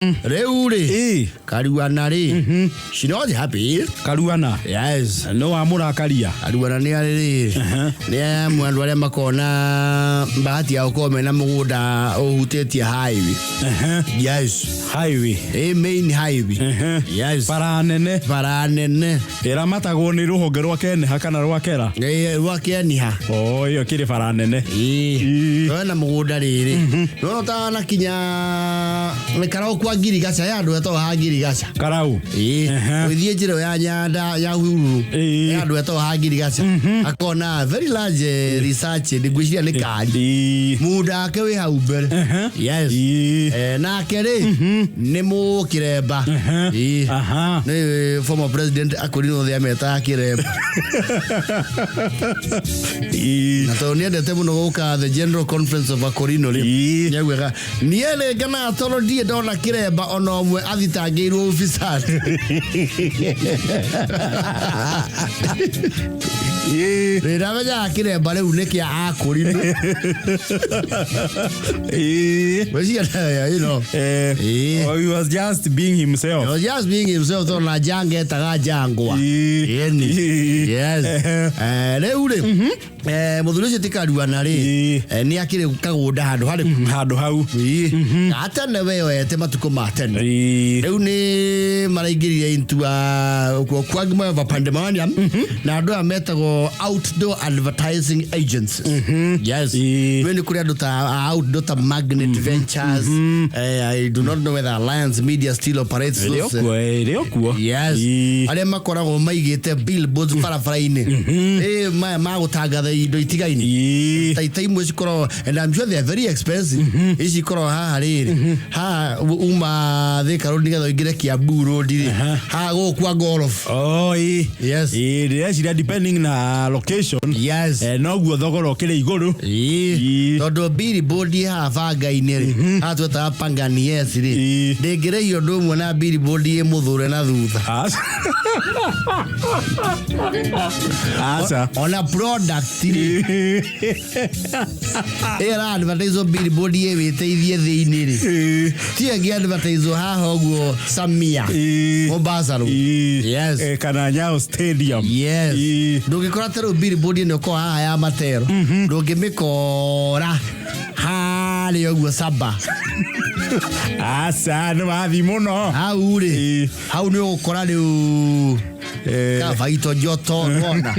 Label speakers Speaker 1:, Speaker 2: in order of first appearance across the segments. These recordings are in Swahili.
Speaker 1: Reure. Karuana re. She not happy.
Speaker 2: Karuana.
Speaker 1: Yes.
Speaker 2: No amura karia.
Speaker 1: Karuana ni ari. Ne mwandu wale makona bahati ya ukome na muda ohuteti highway. Yes.
Speaker 2: Highway.
Speaker 1: Main highway. Yes. Paranene.
Speaker 2: Era matago ni ruhonge rwa kene hakana rwa kera.
Speaker 1: Rwa kene ha.
Speaker 2: Oh, iyo kiri paranene.
Speaker 1: Na muda riri. No ta na kinya karau kwa girigaca ya andu eto ha girigaca.
Speaker 2: Karau.
Speaker 1: Withie njiro ya nyanda ya hururu. Ya andu eto ha girigaca. Akona very large research ndiguciria ni kari. Muda ke we hau mbere. Yes. Na kere ni mu kiremba. Ni former president akorino the ameta kiremba. Na to ni ndete muno guka the General Conference of Akorino ri. Nyagwega niele gana tolo die dona kiremba ono mwe athitangirwo officer. Riraga kiremba riu niki akorino. You know.
Speaker 2: Oh, he was just being himself.
Speaker 1: He was just being himself. So na jange taga jangwa. Yes. Reure. Muthurucio tikaruana ri. Ni akire kagunda handu hau. Atane wewe ete matuko matene. Riu ni maraingirire into kwagima of pandemonium. Na andu ametago outdoor advertising agents. Yes. When kuri andu ta outdoor ta Magnet Ventures. I do not know whether Alliance Media still operates those. Yes. Ale makorago maigite billboards farafaraine. Magutangatha indo itigaine. Taimwe cikoro, and I'm sure they are very expensive. Ici koro ha riri. Ha uma the karoni ga igire Kiambu road ri. Ha go kwa golf.
Speaker 2: Oh
Speaker 1: yes.
Speaker 2: Yes, depending na location.
Speaker 1: Yes.
Speaker 2: No guo thogoro kire iguru.
Speaker 1: Todo billboard ha vanga inere. Ha tweta pangani yes ri. Ndengire iyo ndomwe na billboard ye muthure na thutha.
Speaker 2: Asa.
Speaker 1: On a product ri. Era advertise billboard ye witeithie thiini ri. Ti agi advertise haha guo Samia. Mombasa ro. Yes.
Speaker 2: Kana Nyayo Stadium.
Speaker 1: Yes. Ndungikora tero billboard ne ko haha ya Matero. Ndungimikora hali oguo Saba.
Speaker 2: Asa no athi muno.
Speaker 1: Hau ri. Hau ni ukora riu Kavaito joto wona.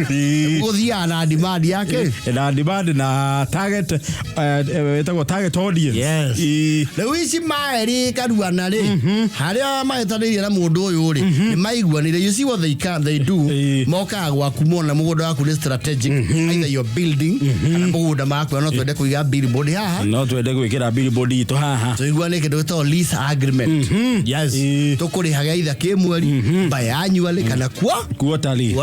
Speaker 1: Guthia na demand yake.
Speaker 2: Na demand na target etagwo target audience.
Speaker 1: Yes. Riu ici maeri karuana ri. Haria maetanirie na mundu uyu ri. Ni maiguanire. You see what they do. Moka gwaku mona mugunda waku ni strategic. Either you're building kana mugunda maku no twende kuiga billboard haha.
Speaker 2: No twende kuikira billboard itu haha.
Speaker 1: So iguane kindo to lease agreement. Yes. Tukuri haga either kimweri biannually kana
Speaker 2: quarterly.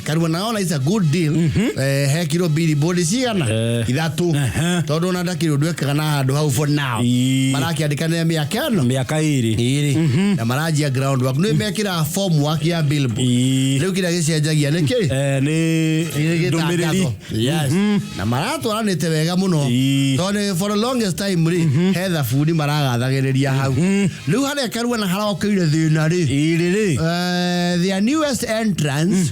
Speaker 1: Karuana naona is a good deal. He kiro billboard ciana ithatu. Tondu na ndakiro ndwekaga na handu hau for now. Marakiandikana miaka iri. Na marajia ground work. No mekira form work ya billboard. Riu kira gicenjagia niki?
Speaker 2: Ni ndumiriri.
Speaker 1: Yes. Na maratwaranite wega muno. Tondu for the longest time ri hetha fundi maragathagiriria hau. Riu hare Karuana haraukire thina ri. The newest entrance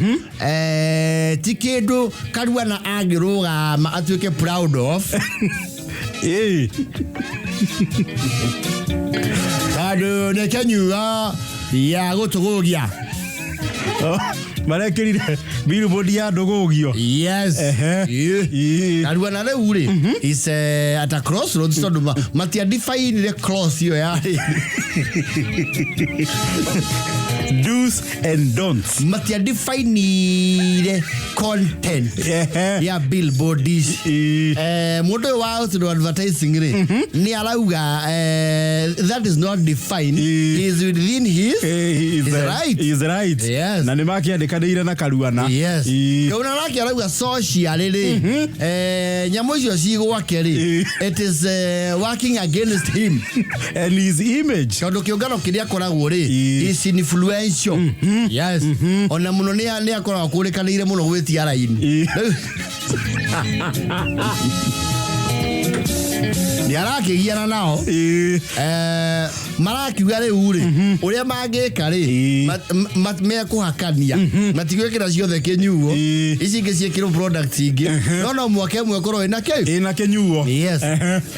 Speaker 1: tikindu Karuana agirugama atuike proud of. Kadu ne kenyua ya gutugugia.
Speaker 2: Marekirire billboard ya ndugugio.
Speaker 1: Yes. Karuana riu ri is at a crossroads tondu matia define the cross yo ya.
Speaker 2: Do's and don'ts.
Speaker 1: Matia define the content. Ya billboard is modo wa to advertising ri. Ni alauga that is not defined. He is within his right.
Speaker 2: He is right.
Speaker 1: Yes.
Speaker 2: Na nimakiandikaniire na Karuana.
Speaker 1: Yes. Kauna nake alauga social ri. Nyamo icio cigwake ri. It is working against him
Speaker 2: and his image.
Speaker 1: Tondu kiungano kiria koragwo ri is influential. Yes. Ona muno ni akoragwo kurikanire muno gwitia raini. Ni arakigiana nao. marakiuga riu ri uria mangika ri me kuhakania matigwekira ciothe kinyuo ici ingi ciekirwo product ingi no mwake mwe korwo ina
Speaker 2: kinyuo
Speaker 1: yes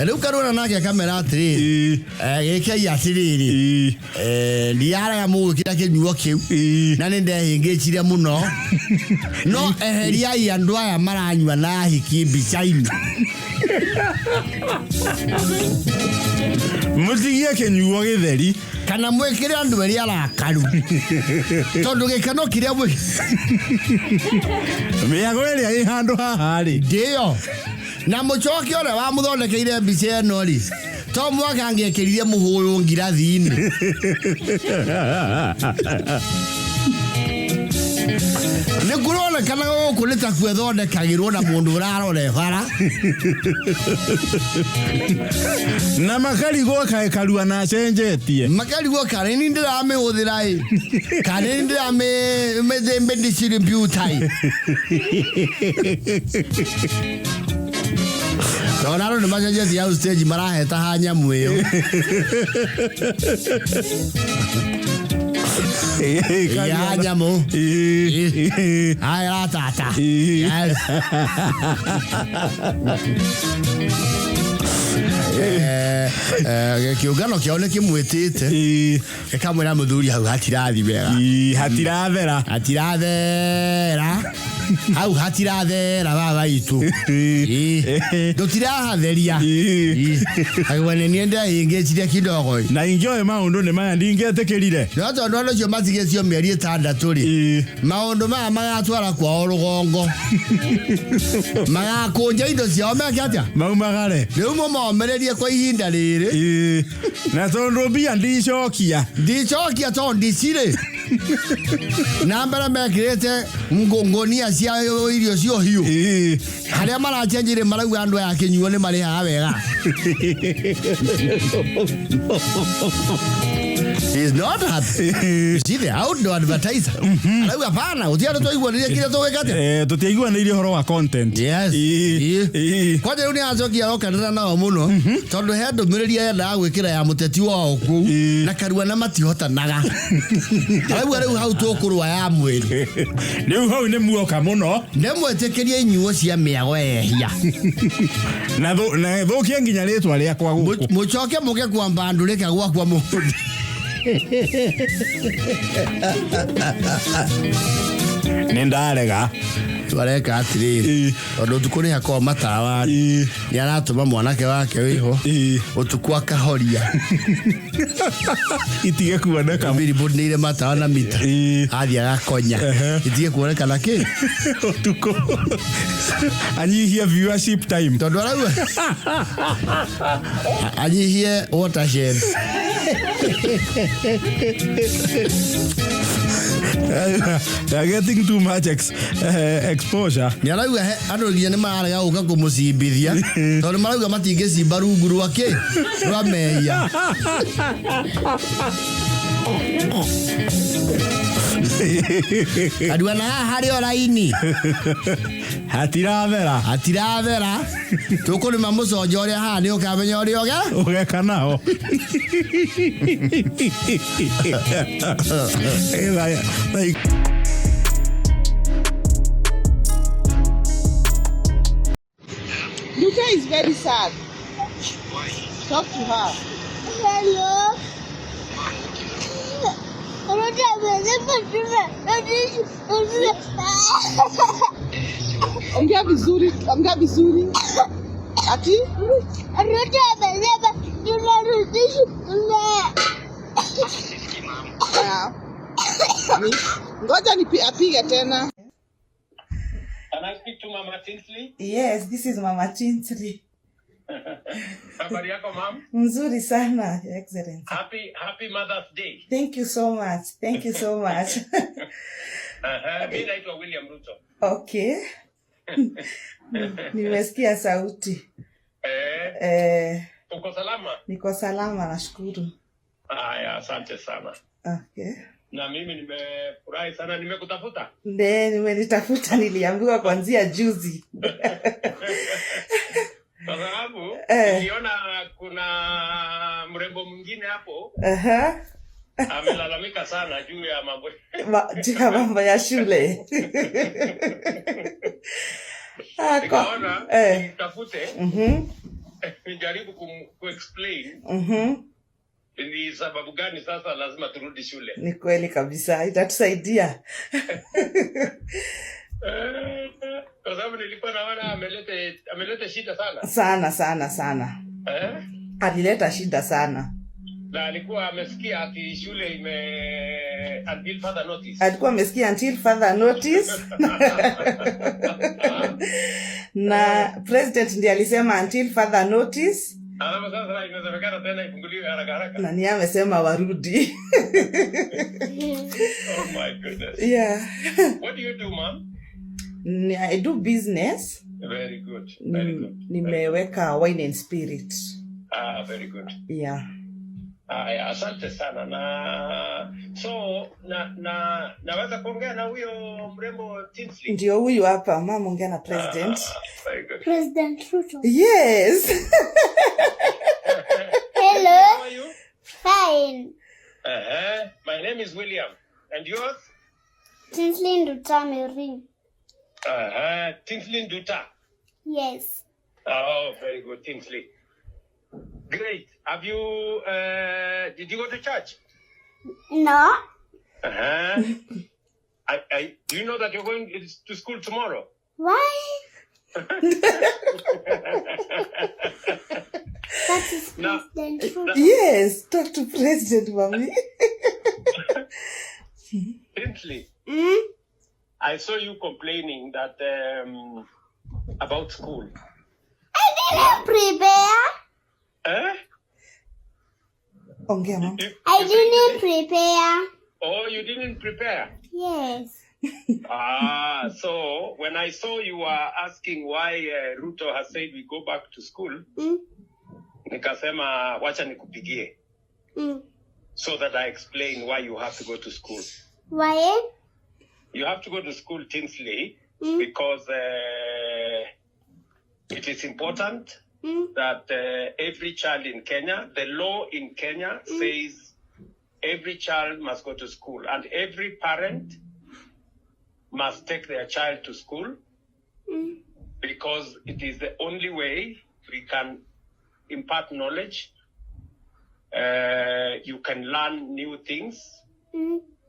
Speaker 1: riu karona nake kamera atiri geke atiriri ndiara ya mugukira kinyuo kiu na nindehingiciria muno no eheria andu aya maranywa na hiki bicaini
Speaker 2: mutigie kinyuo githeri
Speaker 1: kana mwekire andu eri arakaru tondu gikano kiria mwe
Speaker 2: miago eri handu haha ri
Speaker 1: ndio na mucoke ore wa muthondekeire mbica eno ri to mwaka angekiririe muhuyu ngirathi-ini ni kurona kana gukunita kwethondekagirwo na mundu urarore bara
Speaker 2: na makarigo karua na cenjetie
Speaker 1: makarigo kare ni ndiramihũthĩra kare ndiramithembe distributai Ronaldo ni macenjetie ya stage maraheta ha nyamu iyo ya nyamu ay tata kiungano kiao ni kimwitite gikamwira muthuri hau hatirathi wega hatirathera hau hatirathera baba itu ndutirahatheria agwane niende ingeciria kidogo
Speaker 2: na injoe maundu ni maya ndingetikirire
Speaker 1: no tondu andu cio matigecio mieri 6 ri maundu maya magatwara kwao rugongo magakunja indo ciao meke atia
Speaker 2: maumagare
Speaker 1: riu momererie kwa ihinda riri
Speaker 2: na tondu mbia ndicokia
Speaker 1: tondu ndicire na mbere mekirite ngonia cia irio cio hiu haria marachenjire marauga andu aya kinyuo ni mari ha wega He's not happy. See the outdoor advertiser. Arauga pana utiaro toiguanirie kire tugikate
Speaker 2: tutiaiguanirie horo wa content
Speaker 1: yes kwa riu ni acokia okanira nao muno tondu he ndumiriria yenda gwikira ya muteti wao ku na karua na matihotanaga arauga riu hau tukurwa ya mwiri
Speaker 2: riu hau ni muoka muno
Speaker 1: ndemwetikiria inyuo cia miago ehia
Speaker 2: na thukia nginya ritwa riakwa guku
Speaker 1: mucoke muke kwamba andu reka gwakwa mundi
Speaker 2: nindarega
Speaker 1: bareka atiriri tondu tukuri hako matawa ni aratuma mwanake wake wiho utuku akahoria
Speaker 2: itige kuoneka
Speaker 1: mbiri bunire matawa na mita athi agakonya itige kuoneka na ki
Speaker 2: utuku anyihie viewership time
Speaker 1: tondu arauga anyihie watershed
Speaker 2: They're getting too much exposure.
Speaker 1: Ni arauga andu nginya ni mararega uka kumucimbithia tondu marauga matingicimba rungu rwake rwa mehia adua na hari oraini hatirathera tukuri mamucojo ria ha ni ukamenya uri
Speaker 2: ugeka nao
Speaker 3: Luka is very sad. Talk to her.
Speaker 4: Hello.
Speaker 3: Ongea vizuri. Ati? Ngoja apige tena.
Speaker 5: Can I speak to Mama Tinsley?
Speaker 6: Yes, this is Mama Tinsley.
Speaker 5: Habari yako ma'am?
Speaker 6: Mzuri sana, Your Excellency.
Speaker 5: Happy Mother's Day.
Speaker 6: Thank you so much.
Speaker 5: Mimi naitwa William Ruto.
Speaker 6: Okay. Nimesikia sauti.
Speaker 5: Uko salama?
Speaker 6: Niko salama, nashukuru.
Speaker 5: Haya, asante sana.
Speaker 6: Okay.
Speaker 5: Na mimi nimefurahi sana nimekutafuta.
Speaker 6: Nimenitafuta, niliambiwa kuanzia juzi.
Speaker 5: Kwa sababu niliona kuna mrembo mwingine hapo amelalamika sana juu ya
Speaker 6: mambo ya shule.
Speaker 5: Nikaona nitafute nijaribu ku-explain ni sababu gani sasa lazima turudi shule.
Speaker 6: Ni kweli kabisa, itatusaidia.
Speaker 5: Kwa sababu nilikuwa naona ameleta shida
Speaker 6: sana. Alileta shida sana.
Speaker 5: Na alikuwa amesikia ati shule until further notice.
Speaker 6: Alikuwa amesikia until further notice. Na president ndiye alisema until further notice.
Speaker 5: Alafu sasa inawezekana tena ifunguliwe haraka.
Speaker 6: Na ni amesema warudi.
Speaker 5: Oh my goodness.
Speaker 6: Yeah.
Speaker 5: What do you do, mom?
Speaker 6: I do business.
Speaker 5: Very good.
Speaker 6: Nimeweka wine and spirit.
Speaker 5: Very good.
Speaker 6: Yeah.
Speaker 5: Asante sana. Naweza kuongea na huyo mrembo Tinsley?
Speaker 6: Ndio huyu hapa, mama ongea na president.
Speaker 5: Very good.
Speaker 4: President Ruto.
Speaker 6: Yes.
Speaker 4: Hello.
Speaker 5: How are you?
Speaker 4: Fine.
Speaker 5: My name is William. And yours?
Speaker 4: Tinsley Nduta Mary.
Speaker 5: Tinsley Nduta.
Speaker 4: Yes.
Speaker 5: Oh, very good, Tinsley. Great. Have you, did you go to church?
Speaker 4: No.
Speaker 5: Do you know that you're going to school tomorrow?
Speaker 4: Why? That is President Ruto.
Speaker 6: Yes, talk to President, mommy.
Speaker 5: Tinsley, I saw you complaining that about school.
Speaker 4: I didn't prepare.
Speaker 6: Ongea, mama.
Speaker 4: I didn't prepare.
Speaker 5: Oh, you didn't prepare?
Speaker 4: Yes.
Speaker 5: So when I saw you were asking why Ruto has said we go back to school, nikasema wacha nikupigie. So that I explain why you have to go to school.
Speaker 4: Why?
Speaker 5: You have to go to school, Tinsley, because it is important that every child in Kenya, the law in Kenya says every child must go to school, and every parent must take their child to school because it is the only way we can impart knowledge. You can learn new things.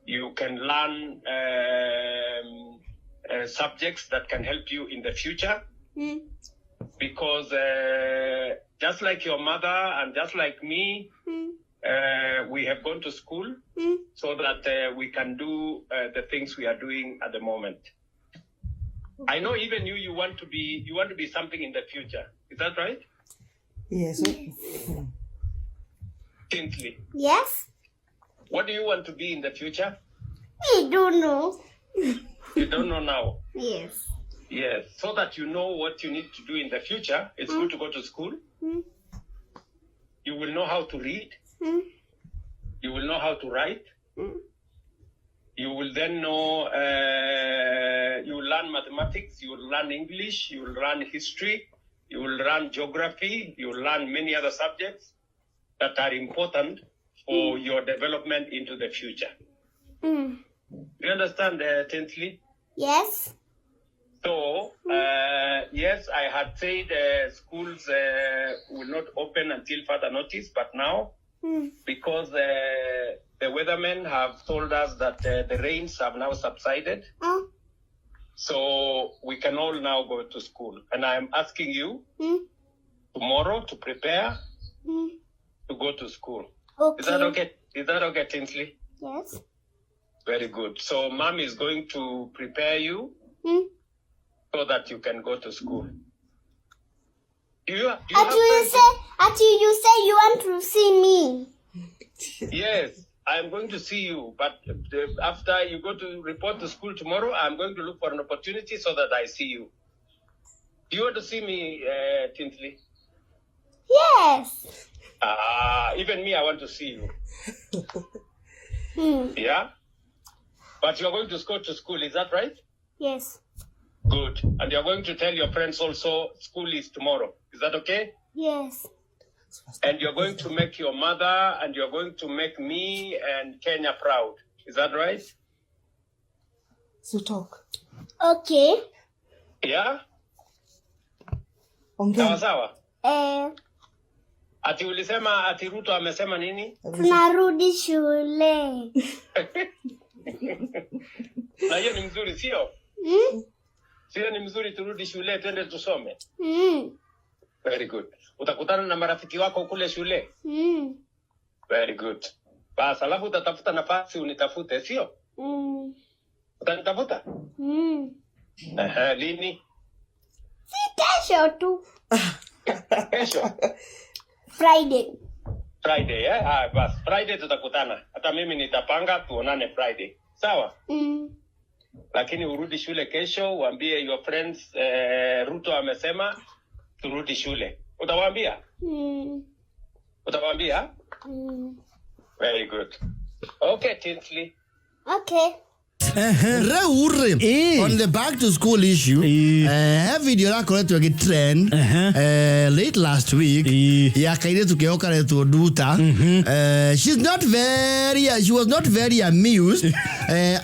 Speaker 5: You can learn subjects that can help you in the future. Because just like your mother and just like me, we have gone to school so that we can do the things we are doing at the moment. I know even you want to be something in the future. Is that right?
Speaker 6: Yes.
Speaker 5: Tinsley.
Speaker 4: Yes.
Speaker 5: What do you want to be in the future?
Speaker 4: I don't know.
Speaker 5: You don't know now?
Speaker 4: Yes.
Speaker 5: Yes. So that you know what you need to do in the future, it's good to go to school. You will know how to read. You will know how to write. You will then know, you will learn mathematics, you will learn English, you will learn history, you will learn geography, you will learn many other subjects that are important for your development into the future. You understand, Tinsley?
Speaker 4: Yes.
Speaker 5: So, yes, I had said schools will not open until further notice, but now, because the weathermen have told us that the rains have now subsided, so we can all now go to school. And I am asking you tomorrow to prepare to go to school.
Speaker 4: Okay.
Speaker 5: Is that okay? Is that okay, Tinsley?
Speaker 4: Yes.
Speaker 5: Very good. So, Mom is going to prepare you so that you can go to school. Do you have
Speaker 4: you say you want to see me?
Speaker 5: Yes, I'm going to see you, but after you go to report to school tomorrow, I'm going to look for an opportunity so that I see you. Do you want to see me, Tinsley?
Speaker 4: Yes.
Speaker 5: Even me, I want to see you. Yeah? But you're going to go to school, is that right?
Speaker 4: Yes.
Speaker 5: Good. And you're going to tell your friends also school is tomorrow. Is Is that okay?
Speaker 4: Yes.
Speaker 5: And you're going to make your mother and you're going to make me and Kenya proud. Is that right?
Speaker 6: So talk.
Speaker 4: Okay.
Speaker 5: Yeah?
Speaker 6: Ongea.
Speaker 5: Sawa. Ati ulisema ati Ruto amesema nini?
Speaker 4: Tunarudi shule.
Speaker 5: Na hiyo ni mzuri sio? Sio ni mzuri turudi shule twende tusome? Very good. Utakutana na marafiki wako kule shule? Very good. Basi alafu utatafuta nafasi unitafute sio? Utanitafuta? Lini?
Speaker 4: Si kesho tu.
Speaker 5: Kesho? Friday, bas. Friday tutakutana. Hata mimi nitapanga tuonane Friday. Sawa? Lakini urudi shule kesho, uambie your friends Ruto amesema turudi shule. Utawaambia? Utawaambia? Very good. Okay, Tinsley.
Speaker 4: Okay.
Speaker 1: Reure on the back to school issue. Video la kore tuge trend late last week. Ya kaide tukeoka letu duta. She was not very amused.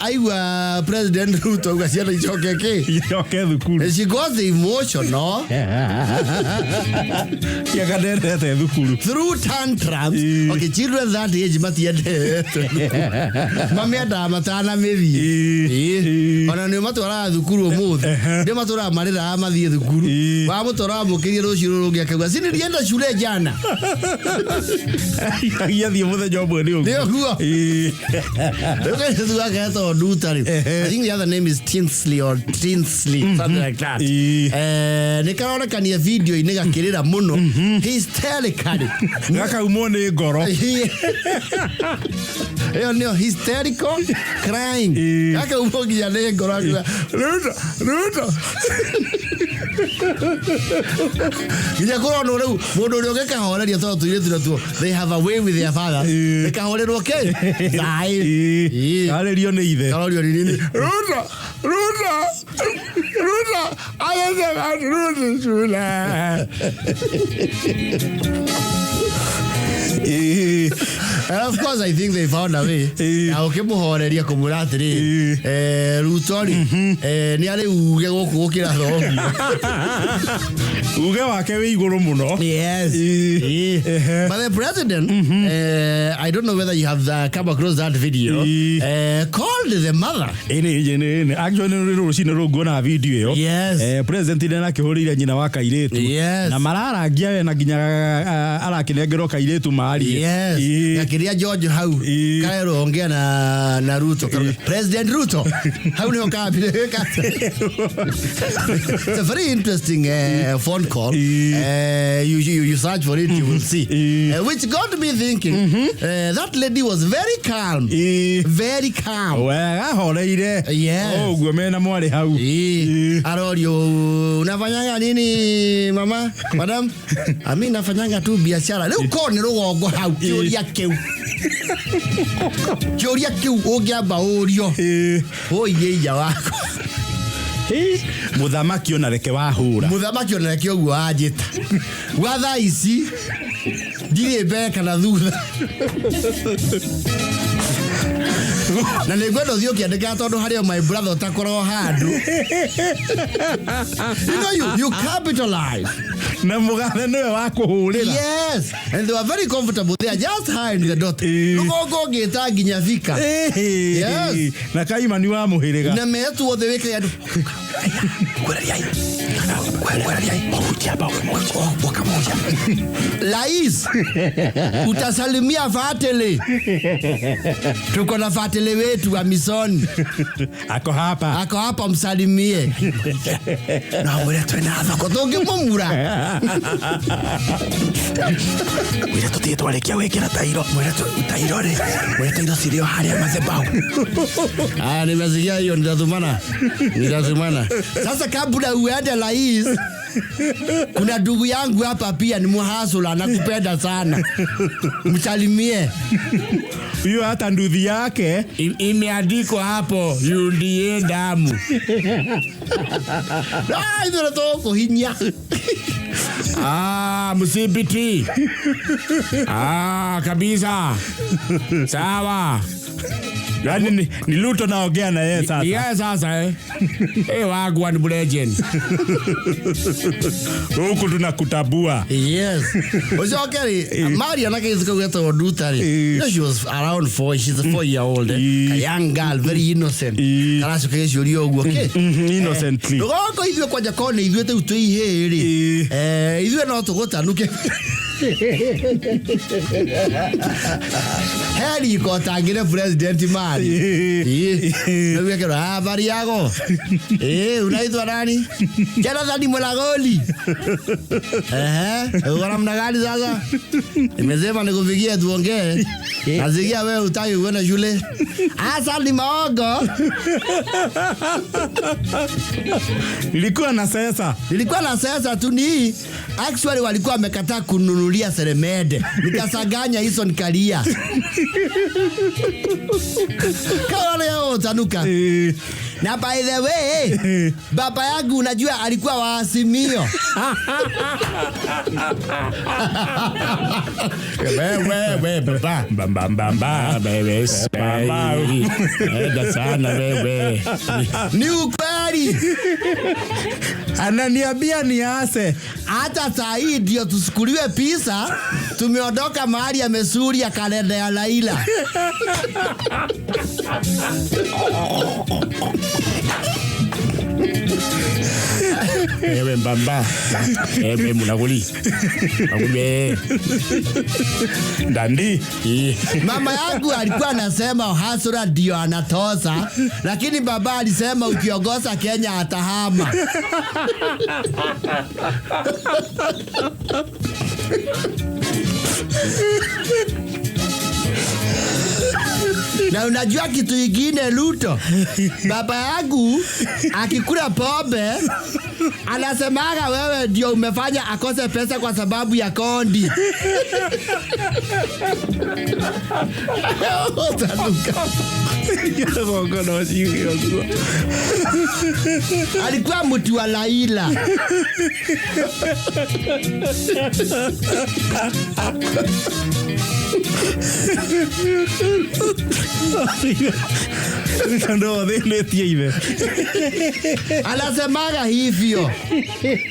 Speaker 1: Aiwa President Ruto ukasiana ichokeke.
Speaker 2: Ichoke dhukuru.
Speaker 1: She got emotional.
Speaker 2: Ya kadere te dhukuru.
Speaker 1: Through tantrums. Okay, children that age matiende. Mami ada matana mevi. Ona ni matwara thukuru umuthi ndi matwara marira amathie thukuru wa mutwara mukirie ruciru rungi akauga sini ndienda shule jana
Speaker 2: yathie muthenya umwe ni uguo
Speaker 1: ndio guo okay tu akato dutari I think the other name is Tinsley or Tinsley something like that ni kaonekania video ini gakirira muno hysterically
Speaker 2: gakaumwo ni ngoro
Speaker 1: no hysterical crying aka umogia ne ngoro Ruto Gija koro no reu mundu uri ogekahoreria to tuiretu tu they have a way with their father ekahorerwo ke sai
Speaker 2: arerio ni ithe
Speaker 1: arerio ni Ruto ayeze Ruto shula and of course I think they found a way ukimuhoreria kumuratiri Ruto ni ari uge gukira thogio
Speaker 2: uge wake wi iguru muno
Speaker 1: yes but the president I don't know whether you have come across that video called the mother
Speaker 2: ini actually rucine rungona video yo
Speaker 1: yes
Speaker 2: president ni nakihurire nyina wa kairetu na mararangia we na nginya arakinengerwo kairetu mari
Speaker 1: yes yakiria George hau kairo ongea na Ruto President Ruto hau ni okabile it's a very interesting phone call you search for it you will see which got me thinking that lady was very calm
Speaker 2: wega horeire
Speaker 1: yes
Speaker 2: guo mena mwari hau
Speaker 1: arorio unafanyanga nini mama madam ami nafanyanga tu biashara leo kone rugongo hau kioria kiu ungiamba urio oye ya wako
Speaker 2: muthamaki ona reke wahura
Speaker 1: muthamaki ona reke uguo ajita watha ici ndire beka na thutha na nigwenda uthio kiandika tondu hario my brother utakoro handu you capitalize
Speaker 2: na mugathe niwe wa kuhurira
Speaker 1: yes and they were very comfortable they are just hiding the dot rugongo ngita nginya fika yes
Speaker 2: na kaima ni wa muhiriga
Speaker 1: na metu othe weka yandu kweli Lais utasalimia Fatele tuko na Fatele wetu wa Misoni
Speaker 2: ako hapa msalimie
Speaker 1: na wewe tena thako tungimumura wewe tutie twalekia wekera tairo wewe tairo sirio haria mazebao nimesikia hiyo nitazumana sasa kabla uende Lais kuna ndugu yangu hapa pia ni muhasula nakupenda sana msalimie
Speaker 2: hiyo hata nduthi yake
Speaker 1: imeandikwa hapo yundie damu ndio toko hinya Msibiti. Kabisa. Sawa.
Speaker 2: Yaani ni Ruto naongea na yeye sasa.
Speaker 1: Yeye sasa wangu ni legend.
Speaker 2: Huku tunakutabua.
Speaker 1: Yes. Okay, Maria anakaanza kuita Odutari. She was around 4. She's a 4-year-old. A young girl, very innocent. Kalacho kesho liogu, okay?
Speaker 2: Innocently.
Speaker 1: Ngoko hivyo kwa jakone hivyo te utoi heri. Hivyo na otogota nuke. Heri ko tangire president Mari. Ndio kero habari yako. Unaitwa nani? Jonathan Mulagoli. Unaona mna gani sasa? Nimesema nikufikie tuongee. Nasikia wewe utaki kwenda shule. Asa ni maogo.
Speaker 2: Nilikuwa na sasa tu ni actually walikuwa wamekataa kununulia Seremede. Nikasaganya hizo nikalia. Kaona yao tanuka. Na by the way, baba yangu unajua alikuwa wa Azimio.
Speaker 1: Wewe baba. Wewe sana wewe. Ni ukweli.
Speaker 2: Ananiambia niase.
Speaker 1: Hata saa hii ndio tusukuliwe pisa. Tumeondoka mahali ya Mesuri ya kalenda ya Laila. Ewe mbamba. Ewe Mulagoli. Agube.
Speaker 2: Dandi.
Speaker 1: Mama yangu alikuwa anasema Hasura ndio anatosa, lakini baba alisema ukiongoza Kenya atahama. Na unajua kitu kingine Ruto? Baba yangu akikula pombe anasemaga wewe ndio umefanya akose pesa kwa sababu ya kondi. Alikuwa mtu wa Laila. Anasemaga hivyo.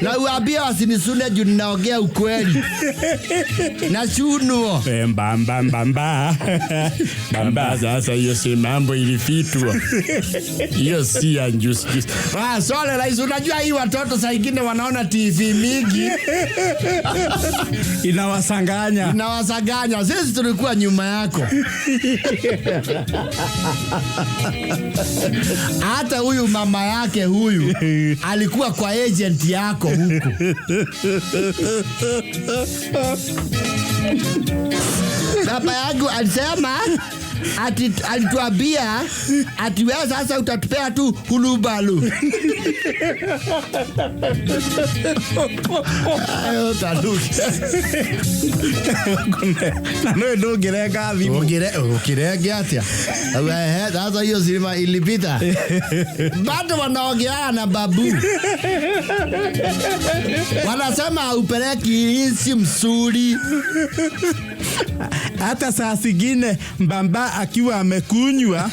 Speaker 1: Na uambie wasinisune juu ninaongea ukweli. Na chunuo.
Speaker 2: Bamba.
Speaker 1: Sasa hiyo si mambo ilifitwa. Hiyo si ya juice. Sole rais, unajua hii watoto saa ingine wanaona TV mingi.
Speaker 2: Inawasanganya.
Speaker 1: Sisi tulikuwa nyuma yako. Hata huyu mama yake huyu alikuwa kwa agent yako huku. Baba yangu alisema alituambia ati wewe sasa utatupea tu hulubalu. Ayo taduka.
Speaker 2: Nano ndo gereka vipo.
Speaker 1: Gereka atia. Sasa hiyo silima ilipita. Bado wanaongea na babu. Wanasema upeleki hizi msuri.
Speaker 2: Hata saa zingine Mbamba akiwa amekunywa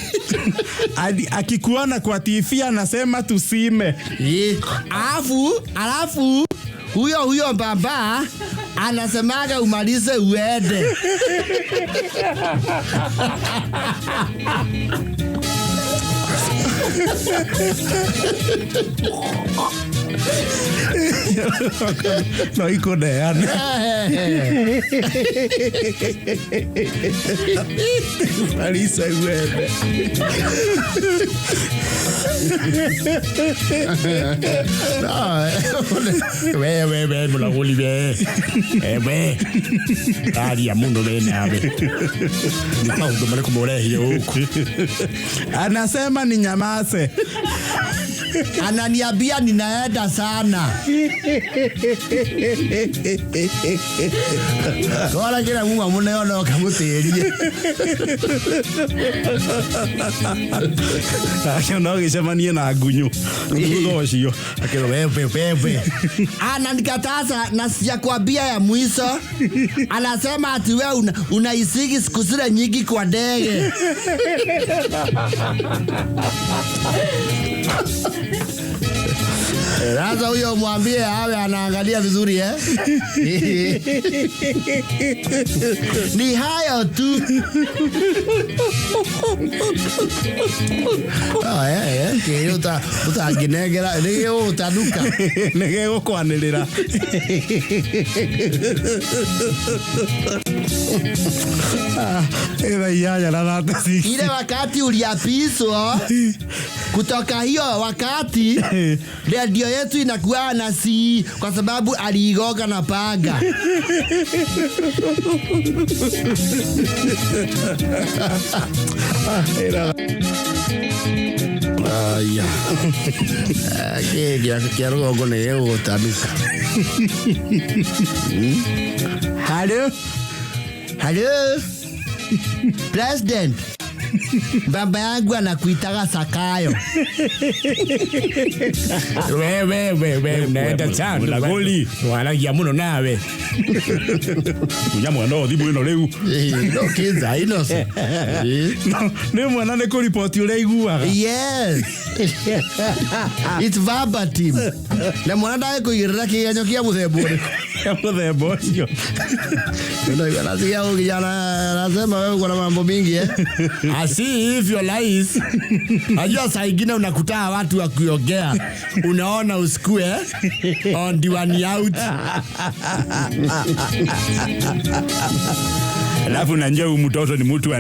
Speaker 2: akikuona kwa TV anasema tusime.
Speaker 1: Alafu huyo Mbamba anasemaga umalize uende.
Speaker 2: No iko dean.
Speaker 1: Marisa uende. Wewe Mulagoli wewe. Ewe. Kali ya mundo wewe nawe. Ndio kumolea hiyo huko.
Speaker 2: Anasema ni nyamaze.
Speaker 1: Ananiambia ninaenda sana. Wala kila mungu amuneona wakamutirie.
Speaker 2: Akĩona gĩcemanie na ngunyu thutha ũcio
Speaker 1: akĩro pepe ananikataza na sijakwambia ya mwisho. Anasema ati wewe unaisigi siku zile nyingi kwa ndege. Sasa huyo mwambie awe anaangalia vizuri Ni hayo tu. Kĩrĩ ũtangĩnengera nĩgĩ ũtanuka
Speaker 2: nĩgĩ gũkwanĩrĩra.
Speaker 1: Ile wakati uliapishwa, kutoka hiyo wakati redio yetu inakuwa na si kwa sababu aliigoga na paga. Aya. Quiero go con el tanuka. Hello? Hello? President. Baba yangu anakuitaga Sakayo.
Speaker 2: Wewe unaenda sana mlagoli wanagia muno nawe. Unyamwa no thibu ino riu.
Speaker 1: No kids innocent.
Speaker 2: No mwana ne ko report ule iguaga.
Speaker 1: Yes. It's verbatim. Na mwana ndaye kuigirira kigenyo kia muthebore.
Speaker 2: Muthebore.
Speaker 1: Ndio anasikia ukijana anasema wewe uko na mambo mingi I see if your lies. Ajua saa ingine unakutaa watu wa kuongea. Unaona usikue on diwani out.
Speaker 2: Alafu unajua huyu mtoto ni mtu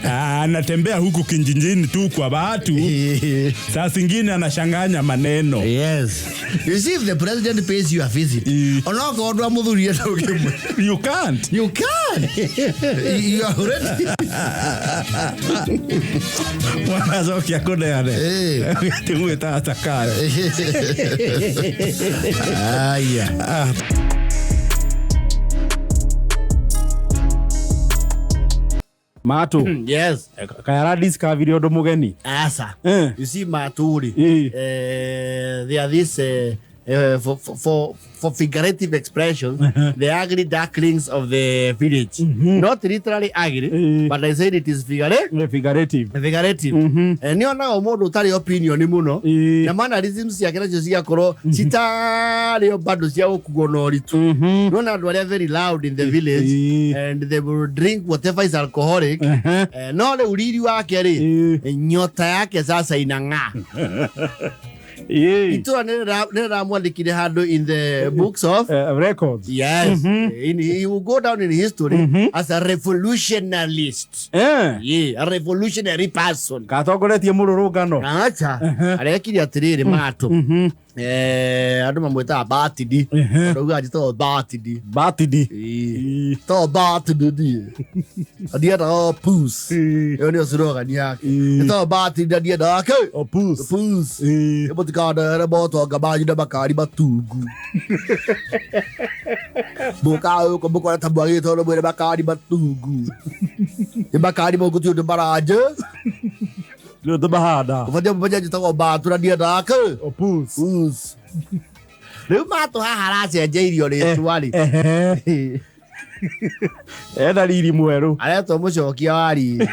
Speaker 2: anatembea huku kinjinjini tu kwa watu. Saa zingine anashanganya maneno.
Speaker 1: Yes. You see, if the president pays you a visit, onoko odwa mudhurie na ukimwe.
Speaker 2: You can't.
Speaker 1: You can't. You are already.
Speaker 2: Wanazokia kone yale. Timu ita Sakayo.
Speaker 1: Aya.
Speaker 2: Mato.
Speaker 1: Yes.
Speaker 2: Kayaradis ka video do mugeni.
Speaker 1: Asa. You see Maturi. They are this for figurative expressions, the ugly ducklings of the village. Not literally ugly, but I said it is figurative. Figurative. Niona omodo utari opinion muno. Na mannerisms ya kena cia koro citari bado cia gukugonori tu. Niona andu aria very loud in the village and they will drink whatever is alcoholic. No le uriri wake ri nyota yake sasa inang'aa. Ito nera mwandikire hado in the books of
Speaker 2: records.
Speaker 1: Yes. He will go down in history as a revolutionalist. A revolutionary person.
Speaker 2: Katogoretie mururungano.
Speaker 1: Acha. Arekiri atiriri Mato. Andu mamwita Batidi. Ndoga ajito Batidi. To Batidi. Adieta Pus. Yoni osroga ni yake. To Batidi adieta ake. Pus. Ebo tikada era boto gabaji da bakari batugu. Bokao ko bokora tabuagi to no bere bakari batugu. E bakari mo kutu de baraje.
Speaker 2: Lo de bahada.
Speaker 1: Vadia bajaji to batura dia da ke. Pus. Leu Mato haharace jeirio ri twali.
Speaker 2: Eda riri mweru.
Speaker 1: Ale to mucokia wari.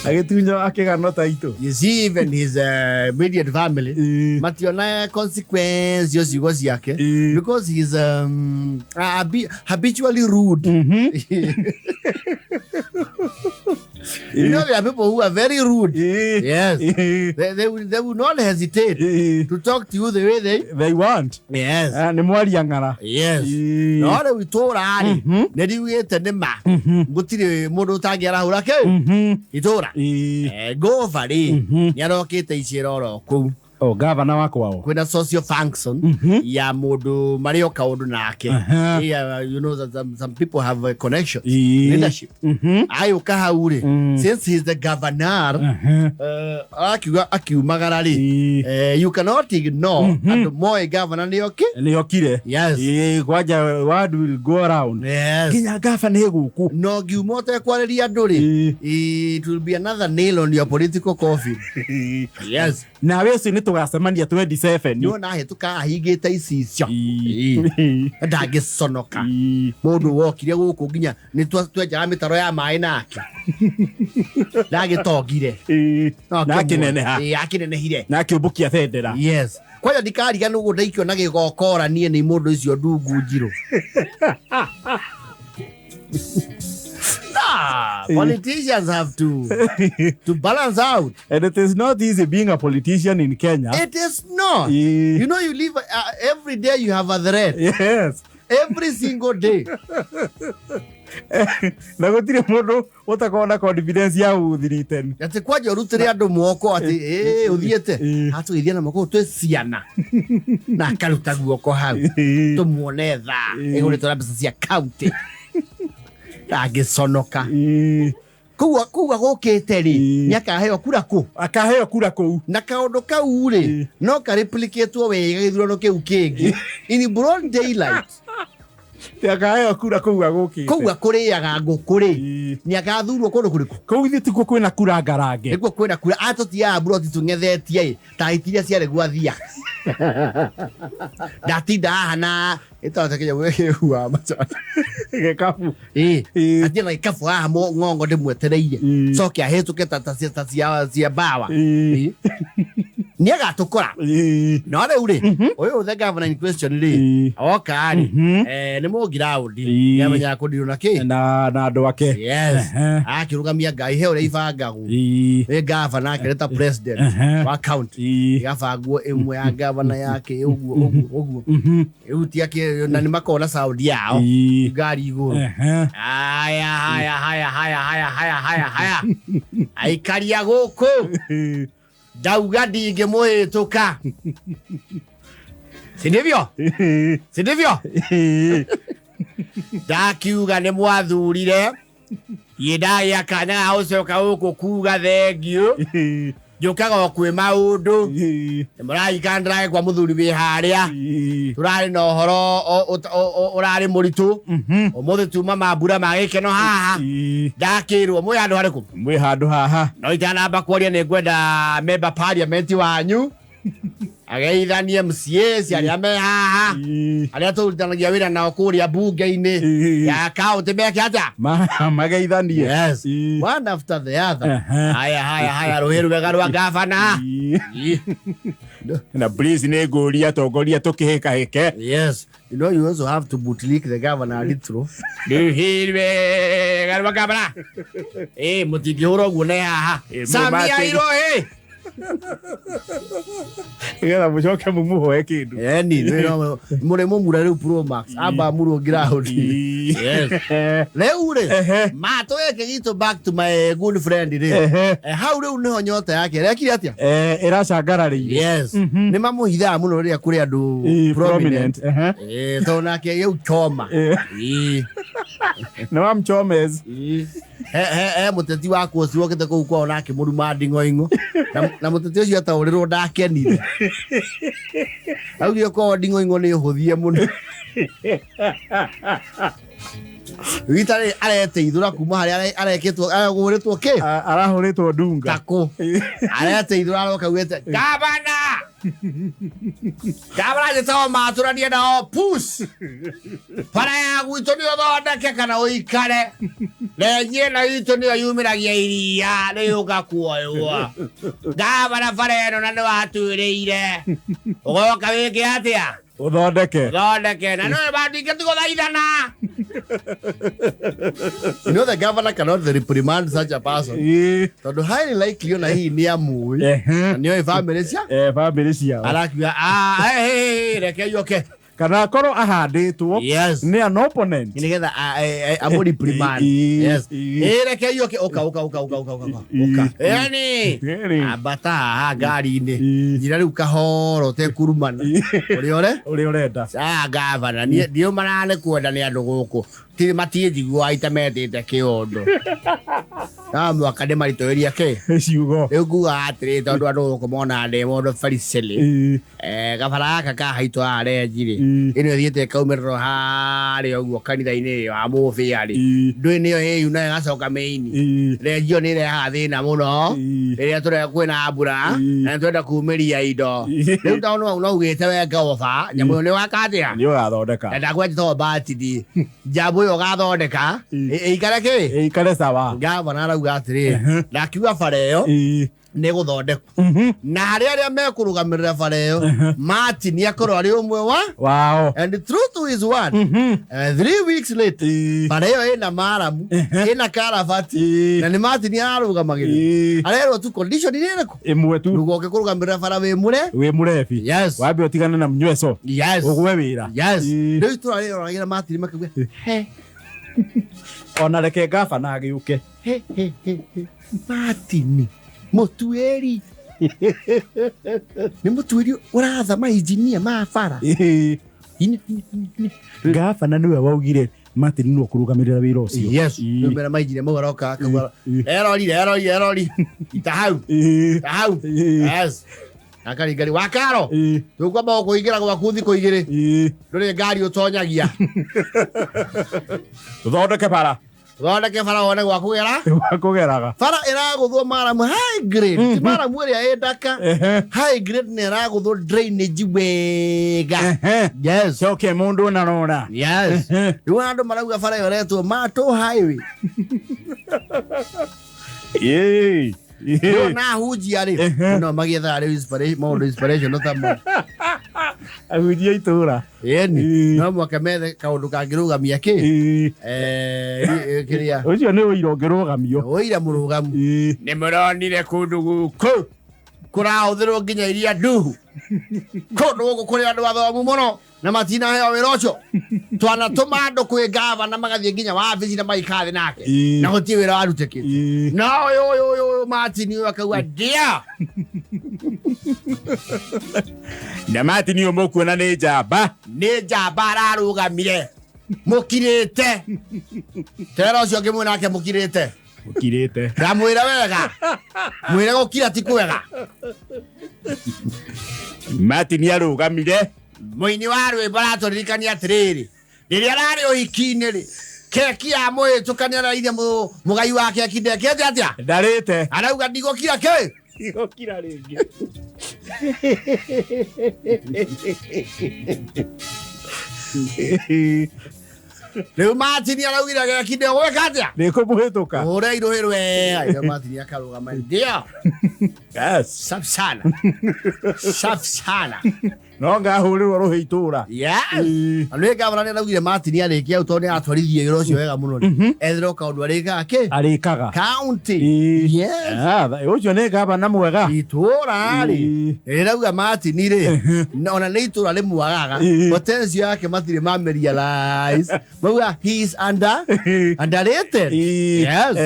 Speaker 2: Agetunya akigano taito.
Speaker 1: You see, even his immediate family, mationa consequence yosi yake because he's habitually rude. You know, there are people who are very rude. Yes. They will not hesitate to talk to you the way they want. Yes.
Speaker 2: Ni mwali yangara.
Speaker 1: Yes. No, they will talk ali. Nedi wete nema. Gutire modo tagira hurake. Itora. Go fari. Nyaro kete ishiroro ku.
Speaker 2: Governor wako wao.
Speaker 1: Kwena social function ya mundu mario kaundu nake. You know that some people have a connection, leadership. Ayo kahaure. Since he's the governor, akiumagara ri. You cannot ignore and more governor ni
Speaker 2: okire.
Speaker 1: Yes.
Speaker 2: Kwaja word will go around.
Speaker 1: Yes.
Speaker 2: Kinya governor guku.
Speaker 1: No giumote kwariria nduri. It will be another nail on your political coffin. Yes.
Speaker 2: Na wewe ni tugacemania 27.
Speaker 1: No na hetuka ahigite icicio. Ndagiconoka. Mundu wokire guku nginya ni twejaga mitaro ya mai nake. Ndagitogire.
Speaker 2: Nake neneha.
Speaker 1: Akinenehire.
Speaker 2: Nake ubukia thendera.
Speaker 1: Yes. Kwaja ndikariga nugu ndaikio na gigokora nie ni mundu icio ndungu njiro. Politicians have to balance out.
Speaker 2: And it is not easy being a politician in Kenya.
Speaker 1: It is not. You know, you live every day you have a threat.
Speaker 2: Yes.
Speaker 1: Every single day.
Speaker 2: Na gutire mundu utakona confidence ya uthiriten.
Speaker 1: Ati kwaje urutire andu mwoko ati uthiete hatu ithia na mwoko twe ciana na karuta guoko hau tumuone tha igure tora mbeca cia county agiconoka kuwa gukite ri ni akaheo kura ku na kaundu kau ri no ka replicate wega githurano kiu kingi in broad daylight.
Speaker 2: Tiakaheo kura kuwa gukite
Speaker 1: kuwa kuriaga ngukuri ni akathurwo kundu kuriku
Speaker 2: kuu ithi tikuo kwina kura ngarange
Speaker 1: niguo kwina kura atotia broad tungethetie ta itiria ciare gwathia ndatinda hana itatekeja wewe huwa macha
Speaker 2: gikafu
Speaker 1: atia na gikafu haha ngongo ndimwetereire cokia hituke tata cia bawa ni agatukora no riu ri uyu the governor in question ri oka ari ni mugiraundi yamenya kundirwo na ki
Speaker 2: na andu ake.
Speaker 1: Yes. Akirugamia ngai he uria ibangagu governor akireta president wa county igabangwo imwe ya governor yake uguo ihuti ake na ni makona Saudi yao gari iguru haya aikaria guku dauga ndinge muhituka sindivyo ndakiuga ni mwathurire yidai akana aucoka guku kuga thengio njukaga kwi maundu murai kandrai kwa muthuri wi haria turari na horo urari muritu umuthi tuma mambura magikeno haha ndakirwo mwi handu hariku
Speaker 2: mwi handu haha
Speaker 1: no itanamba kwaria ni ngwenda member parliament wanyu ageithanie MCAs aria me haha aria turutanagia wira nao kuria bunge-ini ya county meke atia
Speaker 2: mageithanie.
Speaker 1: Yes. One after the other. Haya ruhiru wega rwa governor
Speaker 2: na please ne goria togoria tukiheka heke.
Speaker 1: Yes. You know, you also have to bootlick the governor a little. Ruhiru wega rwa governor mutingihura guo ne haha Samia iro
Speaker 2: Ngela mucoke mumuhoe kindu
Speaker 1: ni mure mumura riu Pro Max amba muru ground. Yes. Riu ri mato eke gitu back to my good friend ri how riu niho nyota yake rekire atia
Speaker 2: iracangara ri.
Speaker 1: Yes. Ni mamuhitha muno ri kuri andu prominent to nake yu choma
Speaker 2: no am chomes
Speaker 1: muteti wako ucio kete kuu kwao nake muruma ndingo na muteti ucio ataurirwo ndakenire augire kwao ndingo ni huthie muno Witare areteithura kuma hari areketwo araguritwo ki
Speaker 2: arahuritwo ndunga
Speaker 1: tako areteithura aroka gwete gavana getawa maturania nao push para ya gwitũ nĩ ũthondeke kana ũikare lenye na itũ nĩyo yumĩragia iria nĩyũka kuoywo gavana bara ĩno na nĩ watuĩrĩire ũgoka wĩke atĩa
Speaker 2: uthondeke
Speaker 1: na no bandike tigothaithana. You know the governor cannot reprimand such a person. Tondu highly likely na hii ni amui. Nio family cia?
Speaker 2: Family cia.
Speaker 1: Arakiwa reke yoke.
Speaker 2: kana korwo ahandĩtwo
Speaker 1: Yes.
Speaker 2: nĩ an opponent
Speaker 1: nigetha amuri priman. Yes. Reke yoke oka yani abata ngari-inĩ njira rĩu kahoro te kurumana ũrĩa
Speaker 2: ũrenda
Speaker 1: gavana ndio marane kwenda nĩ andũ gũkũ ti matiĩnjigua itametĩte kĩondo mwaka nĩ maritũĩria kĩ
Speaker 2: ciugo
Speaker 1: rĩu nguga atĩrĩ tondũ andũ gũkũ mona ndĩ mũndũ very silly gabara gaka kahaitwo arenjirĩ ĩno ĩthiĩte kaumĩrĩro harĩa ũguo kanitha-inĩ wa mũbĩarĩ ndũĩ nĩyo hĩu nayo ĩgacoka maini renjio nĩ ĩrehaga thĩna mũno rĩrĩa tũreka kwĩna mbura na nĩtwenda kumĩria indo rĩu taũndũ mau no ugĩte we ngoba nyamũ ĩyo nĩ wakatĩa
Speaker 2: nĩ ũgathondeka
Speaker 1: ndakwenjĩtwo batidi njambo ĩyo ũgathondeka ĩikare kĩ
Speaker 2: ĩikare sawa
Speaker 1: gavana arauga atĩrĩ ndakiuga bara ĩyo nĩ gũthondekwo na harĩ arĩa mekũrũgamĩrĩra bara ĩyo Martin akorwo arĩ ũmwe
Speaker 2: wao
Speaker 1: and true to his word 3 weeks later bara ĩyo ĩna maramu ĩna karabati na nĩ Martin ararũgamagĩrĩra arerwo tu condition nĩ ĩrĩkũ
Speaker 2: ĩmwe tu
Speaker 1: ndũgoke kũrũgamĩrĩra bara wĩ
Speaker 2: mũrebi
Speaker 1: yes
Speaker 2: wambe ũtigane na mnyweso
Speaker 1: yes
Speaker 2: ũgwe wĩra
Speaker 1: yes rĩu tũrarĩroragĩra Martin makauga
Speaker 2: ona reke gavana agĩũke
Speaker 1: Martin mũtuĩri nĩ mũtuĩri ũratha mainjinia ma bara
Speaker 2: gavana nĩwe waugire Martin nĩwe kũrũgamĩrĩra wĩra ũcio
Speaker 1: yes nĩmera mainjinia mau aroka akauga erori itahau yes akaringari wakaro tũkwamba kũingĩra gwaku thikũ igĩrĩ ndũrĩ ngari ũtonyagia
Speaker 2: thondeke bara
Speaker 1: wone gwakũgeraga bara ĩragũthwo maramu high grade ti maramu ĩrĩa ĩndaka high grade nĩ ĩragũthwo drainage wega yes
Speaker 2: coke mũndũ narora
Speaker 1: yes rĩu andũ marauga bara ĩyo ĩretwo Mato highway na hujia rĩ no magĩetha rĩ maũndũ inspiration ta
Speaker 2: ahujia itũra
Speaker 1: eni no mwaka methe kaũndũ kangĩrũgamia kĩ kĩrĩa
Speaker 2: ũcio nĩ ũira ũngĩrũgamio
Speaker 1: ũira mũrũgamu nĩ mũronire kũndũ gũkũ kũrahũthĩrwo nginya iria nduhu kũndũ gũkũ kũrĩ andũ athomu mũno na matinaheo wĩra ũcio twanatũma andũ kwĩ gavana magathiĩ nginya wabici na maikaga thĩ nake na gũtirĩ wĩra warutĩkĩte no ũyũ Martin ũyũ akauga ndia
Speaker 2: na Martin ũyũ mũkuona nĩ njamba ararũgamire mũkirĩte tera ũcio ũngĩ mwĩ nake mũkirĩte ndamwĩra wega mwĩre gũkira ti kwega Martin arũgamire mũini wa rwĩmbo aratũririkania atĩrĩrĩ rĩrĩa ararĩ ũhiki-inĩ rĩ keki ya mũhĩtũkania araithia mũgai wa keki ndekete atĩa ndarĩte arauga ndigũkira kĩ ndigũkira rĩngĩ rĩu Martin araugire geki ndegwĩka atĩa nĩkũmũhĩtũka ũreirũhĩrwo wega Martin akarũgama ndio yes safi sana no ngahũrĩrwo rũhĩ itũra nĩ gavana nĩ araugire Martin arĩkia hau tondũ nĩ aratwarithia wĩra ũcio wega mũno ethĩrwo kaũndũ arĩkaga county ũcio nĩ gavana mwega itũra rĩ rĩrauga Martin rĩ ona nĩ itũra rĩmwagaga potential yake matirĩ marealize mauga he is underrated yes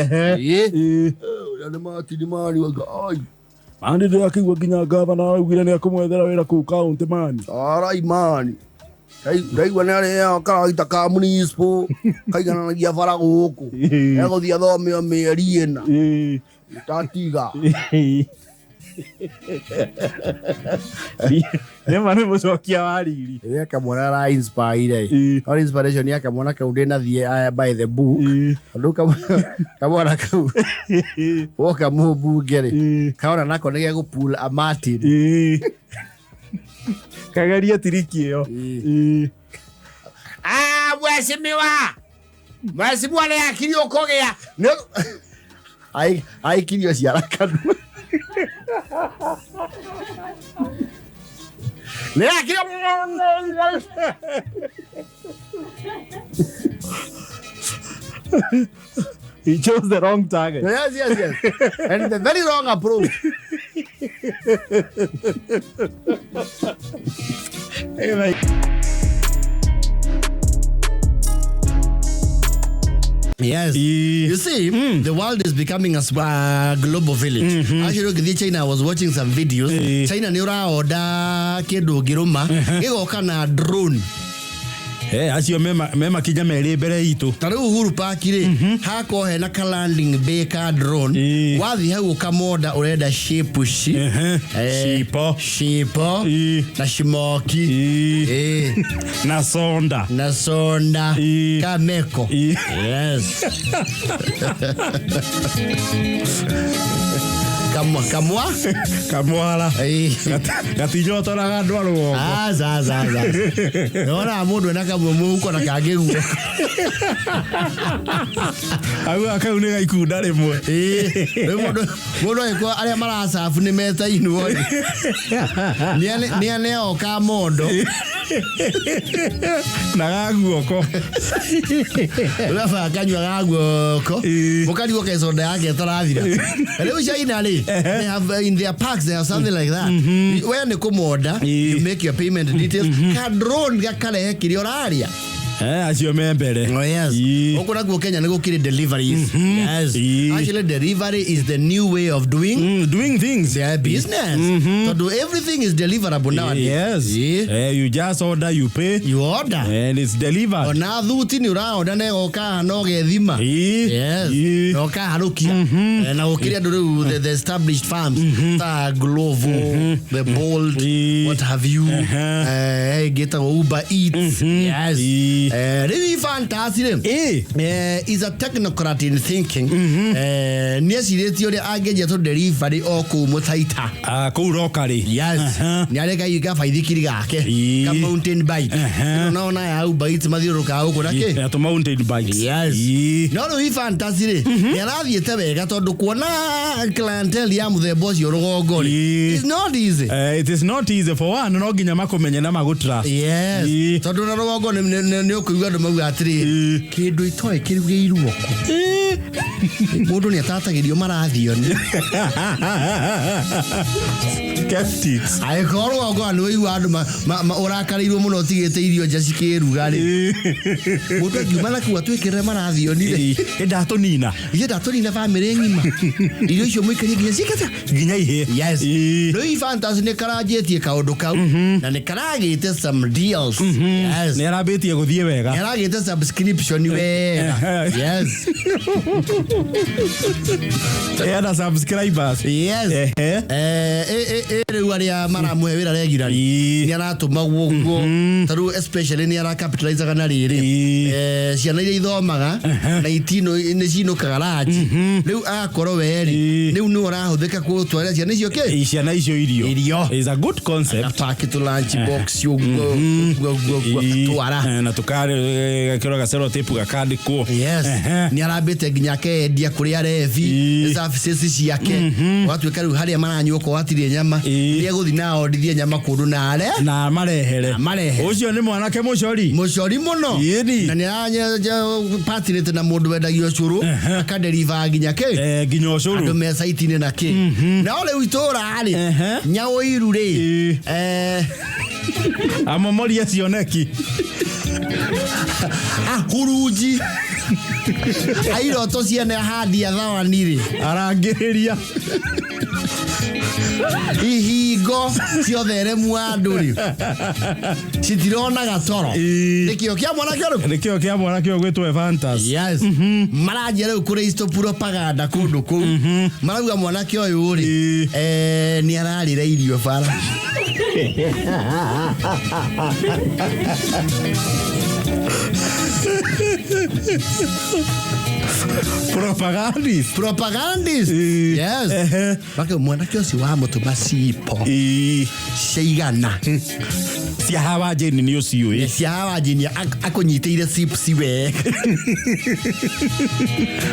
Speaker 2: nĩ Martin mariwaga ai mani ndĩrakĩigua nginya gavana araugire nĩ akũmwethera wĩra kũu kaũntĩ mani arai mani ndaigua nĩ arĩheo karagita ka municipal kaigananagia bara gũkũ egũthiĩ athome o mĩeri ĩna tatiga nĩma nĩ mũcokia wa riri rĩrĩa kamwana ara inspire or inspiration ya kamwana kau ndĩnathiĩ by the book tondũ kamwana kau woka mũmbunge rĩ kaona nako nĩ gegũpull a Martin kageria tiriki ĩyo mweshimiwa nĩ akirio kũgĩa aikirio ciara kanua he chose the wrong target. Yes. And the very wrong approach. Hey, mate.
Speaker 1: Yes. You see, the world is becoming a global village. Actually, China, I was watching some videos. China ni uraoda kindu ngiruma igoka na drone.
Speaker 2: Acio mema kinya meri mbere itu.
Speaker 1: Tari Uhuru Park ri hako he na landing bay ka drone. Wathi hau kamoda urenda shape shipo na shimoki
Speaker 2: na sonda
Speaker 1: kameko. Yes.
Speaker 2: Kamwala gatinyo toraga ndwaru
Speaker 1: za nora mundu na kamumu uko na kagegu
Speaker 2: agu akau ni gaikunda rimwe
Speaker 1: mundu eko aria marasafu ni meta inu ni oka mondo
Speaker 2: na gaguoko
Speaker 1: urafa kanywa gaguoko mukari wo kesoda yake torathira leo China they have in their parks they have something like that. When you come order, you make your payment details. Kadron gakale kiri oraria.
Speaker 2: Acio membere.
Speaker 1: Oh yes. Okora go Kenya nego kiri deliveries. Yes. Actually delivery is the new way of doing
Speaker 2: things.
Speaker 1: Their business. So do everything is deliverable nowadays.
Speaker 2: Yes. You just order, you pay.
Speaker 1: You order.
Speaker 2: And it's delivered.
Speaker 1: Ona thuti ni ura order ne oka no gethima. Yes. Oka harukia. Na ukiri do the established farms. The Glovo, the Bolt, what have you. Get a Uber Eats. Yes. Really fantastic. Is a technocrat in thinking. Niasireti ore ageje to delivery oku mutaita.
Speaker 2: Ku rokari.
Speaker 1: Yes. Nyareka yuka faidikiri gake. Ka mountain bike. No na ya Uber Eats mathiuruka uko nake.
Speaker 2: To mountain bikes.
Speaker 1: Yes. No no fantastic. Nirathiete wega tondu kuona clientele ya muthemba ucio rugongori. It's not easy.
Speaker 2: It is not easy for one no ginya makomenye na magutrust.
Speaker 1: Yes. Tondu na rugongori ni okuiga ndo mau atiri kindu itoe kirugeirwo mundu ni atatagirio marathio ni
Speaker 2: skeptics
Speaker 1: aikorwo ngo anu igu andu urakarirwo muno tigite irio nja cikiruga ri mundu ngiuma na kuwa twikire marathio ni ri
Speaker 2: ndatunina
Speaker 1: family ngima irio icio muikarie nginya cikata
Speaker 2: nginya ihe.
Speaker 1: Yes. Rui fantasy ne karajetie kaundu kau na ne karagite some deals. Yes.
Speaker 2: Ne arabetie guthie wega.
Speaker 1: Ne aragite subscription wega. Yes.
Speaker 2: Era subscribers.
Speaker 1: Yes. Rĩu arĩa maramuhe wĩra regularly ni aratũma guo taru especially ni ara capitalize kana rĩrĩ ciana iria ithomaga na itino ni cinukaga raji rĩu akorwo weri rĩu ni ũrahũthĩka gũtwara ciana icio
Speaker 2: ciana icio irio is a good concept.
Speaker 1: Pack to lunch box yo twara
Speaker 2: na tukare kero gasero tape gakandikwo.
Speaker 1: Yes. Ni arambite nginya kendia kuri arevi services ciake watuika rĩu harĩa maranyuka watire nyama iria guthi nao ndithie nyama kundu na
Speaker 2: marehere ucio ni mwanake mucori
Speaker 1: muno na ni aranya patirite na mundu wendagio curu akaderiva nginya
Speaker 2: nginya ucuru
Speaker 1: andu me site ni na na ole witora ari nyao iru ri
Speaker 2: amomoria cioneki
Speaker 1: huruji airoto ciane hadia thawani ri
Speaker 2: arangiriria
Speaker 1: ihingo ciothere mwandu ri citirona gatoro nikio kia mwanake gwitwe fantasy. Yes. Marajia riu kuri isto propaganda kundu ku marauga mwanake uyu ri ni ararira irio bara propagandist. Yes. Baka mwanake ucio wa mutuma cipo ciigana
Speaker 2: cia hawa jeni ni ucio
Speaker 1: cia hawa jeni akunyiteire chips wega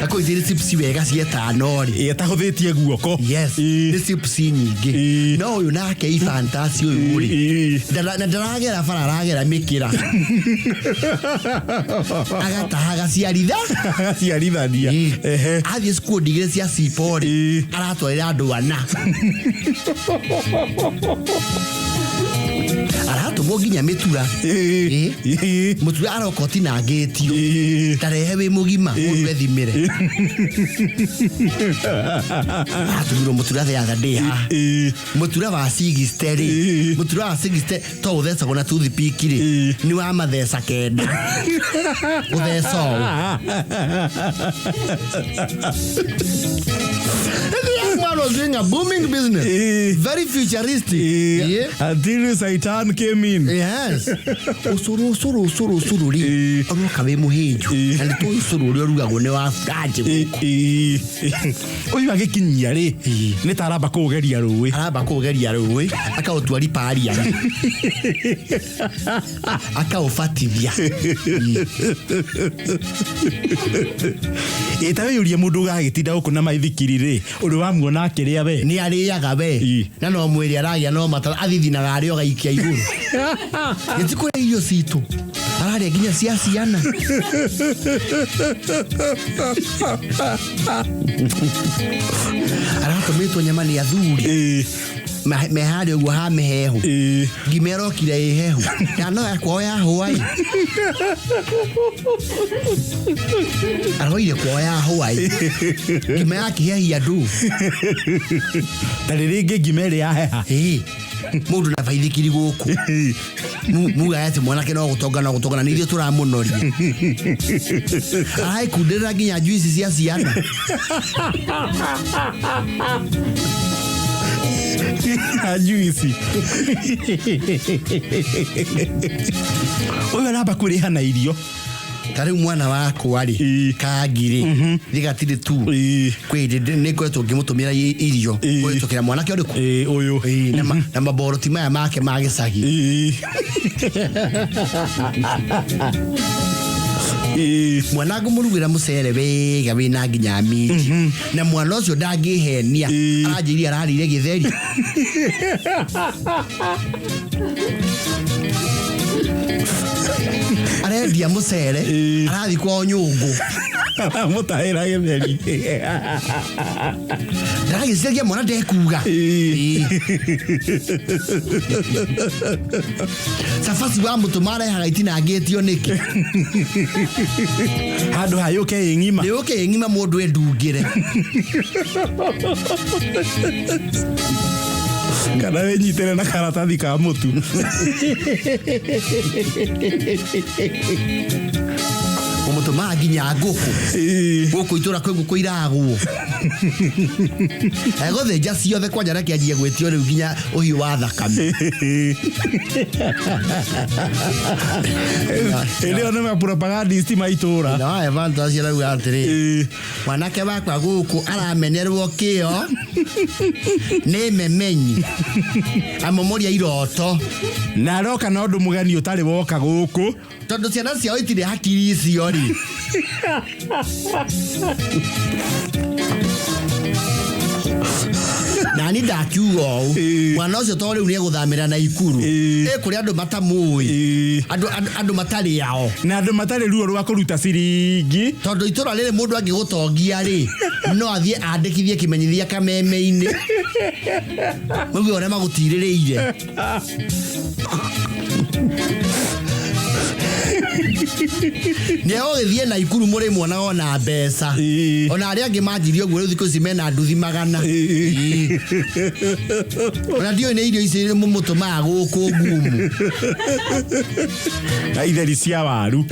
Speaker 1: akunyiteire chips wega cietano ri
Speaker 2: etahuthitie guoko.
Speaker 1: Yes. Ni chips nyingi no uyu nake i fantasy uyu ri ndaragera bara aragera mikira agatahaga
Speaker 2: ciarithania
Speaker 1: athie school digire cia cipori aratwarira andu ana tumwo nginya mitura mutura arokoti na ngetio tarehe wi mugima mundu ethimire atugiro mutura the other day mutura wa 60 mutura wa 60 to uthesa gona toothpick ri ni wa mathesa kenda utheso man was doing a booming business, very futuristic.
Speaker 2: Until Satan came in.
Speaker 1: Yes. Usuru ri. Ono kabe muhinju. And to usuru ri oruga gone wa gaje.
Speaker 2: Oyi wa gikinyia ri. Ni taraba kugeria ruwe.
Speaker 1: Araba kugeria ruwe. Aka otwari paria. Aka ofatithia.
Speaker 2: Etawe yuria mundu gagitinda guku na maithikiri ri. Uri wamuona akiria we.
Speaker 1: Ni ariaga we. Na no mwiri aragia no mata athithinaga ari ogaikia iguru. Gitiko irio citu. Araria ginya cia ciana. Aratometwo nyama ni athuri. Mehari uguo ha mehehu. Ngimero kire ihehu. Ya no yakoya Hawaii. Aroire koya Hawaii. Ngime yake hehi andu.
Speaker 2: Tariri ngimere ya heha.
Speaker 1: Mundu na baithikiri guku. Muga yate mwanake no gutongana nithio turamunoria. Ai kundira ginya juice cia ciana.
Speaker 2: Juice. Oyo araba kuriha na irio.
Speaker 1: Tari mwana wako ari kagire rigatire tu kwende nikoeto ngimutumira irio kwetokera mwana ke uriku
Speaker 2: uyu
Speaker 1: na maboroti maya make magicagi mwana ngumurugira mucere wega wina nginya miti na mwana ucio ndangihenia aranjiria ararire githeri arendia mucere arathi kwa nyungu
Speaker 2: mutahira githeri
Speaker 1: ndagiciria mwana ndekuga safasi wa mutumare hagaitina ngetio niki
Speaker 2: handu hayuke ngima
Speaker 1: ni uke ngima mundu endungire
Speaker 2: kana wenyitere na karatathi ka mutu
Speaker 1: umutuma nginya nguku itura kwe nguku iragwo ego thenja ciothe kwanja reke anjie gwetio riu nginya uhiu wa thakame
Speaker 2: ile ona propagandist maitura
Speaker 1: no evanta cia rau atiri mwanake wakwa guku aramenyerwo kio ni memenyi amomoria iroto
Speaker 2: na roka na undu mugani utari woka guku
Speaker 1: tondu ciana ciao itire hakiri icio ri nani ndakiuga mwana ucio to riu ni eguthamira na ikuru kuri andu matamui andu matari yao
Speaker 2: na andu matari ruo rwa kuruta ciringi
Speaker 1: tondu itura riri mundu angigutongia ri no athie andikithie kimenyithia kameme-ini mugi ona magutiririire ni ogithie na ikuru muri mwana ona mbeca ona ari angi manjirio guo thiko cimena nduthi magana ona dio ni irio ici mumutuma guku ngumu
Speaker 2: na itheri cia waru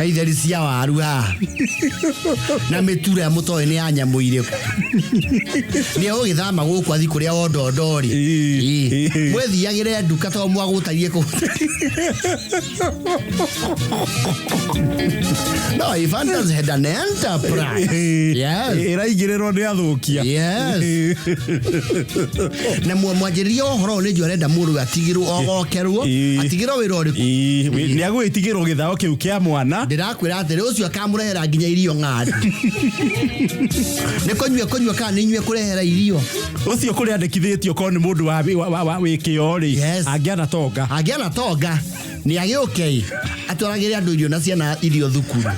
Speaker 2: ha na mitura mutoe ni anyamuire ni ogithama guku athi kuria ondondori mwethiagire nduka to mwagutarie ku no Ivan's had an enterprise iraigirerwo ni athukia
Speaker 1: na mwanjirio horo ni jorenda muru atigirwo ogokerwo atigirwo wira uriku
Speaker 2: ni agwitigirwo githao kiu kia mwana
Speaker 1: ndirakwira atiri ucio akamurehera nginya irio ng'adi ni konywa kana ni nywe kurehera irio
Speaker 2: ucio kuri andikithitio ko ni mundu wa wikio ri angiana tonga
Speaker 1: ni agiukei atwaragire andu irio na ciana irio thukuru